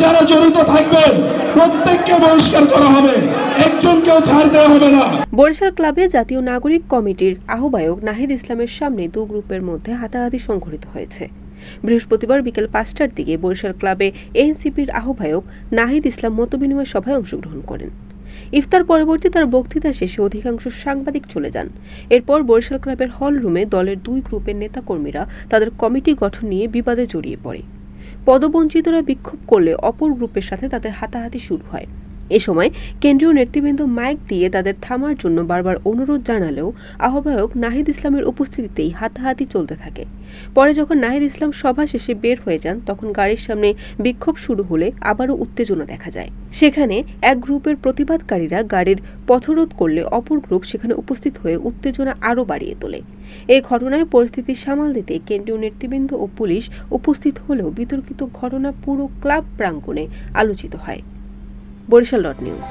যারা জড়িত থাকবেন প্রত্যেককে বহিষ্কার করা হবে, একজনকেও ছাড় দেওয়া হবে না। বরিশাল ক্লাবে জাতীয় নাগরিক কমিটির আহ্বায়ক নাহিদ ইসলামের সামনে দু গ্রুপের মধ্যে হাতাহাতি সংঘটিত হয়েছে। বৃহস্পতিবার বিকেল 5টার দিকে বরিশাল ক্লাবে এনসিপির আহ্বায়ক নাহিদ ইসলাম মতবিনিময় সভায় অংশগ্রহণ করেন। ইফতার পরবর্তী তার বক্তৃতা শেষে অধিকাংশ সাংবাদিক চলে যান। এরপর বরিশাল ক্লাবের হল রুমে দলের দুই গ্রুপের নেতাকর্মীরা তাদের কমিটি গঠন নিয়ে বিবাদে জড়িয়ে পড়ে। পদবঞ্চিতরা বিক্ষোভ করলে অপর গ্রুপের সাথে তাদের হাতাহাতি শুরু হয়। এ সময় কেন্দ্রীয় নেতৃবৃন্দ মাইক দিয়ে তাদের থামার জন্য বারবার অনুরোধ জানালেও আহ্বায়ক নাহিদ ইসলামের উপস্থিতিতেই হাতাহাতি চলতে থাকে। পরে যখন নাহিদ ইসলাম সভা শেষে বের হয়ে যান তখন গাড়ির সামনে বিক্ষোভ শুরু হলে আবারও উত্তেজনা দেখা যায়। সেখানে এক গ্রুপের প্রতিবাদকারীরা গাড়ির পথরোধ করলে অপর গ্রুপ সেখানে উপস্থিত হয়ে উত্তেজনা আরও বাড়িয়ে তোলে। এই ঘটনায় পরিস্থিতি সামাল দিতে কেন্দ্রীয় নেতৃবৃন্দ ও পুলিশ উপস্থিত হলেও বিতর্কিত ঘটনা পুরো ক্লাব প্রাঙ্গণে আলোচিত হয়। বরিশাল নিউজ।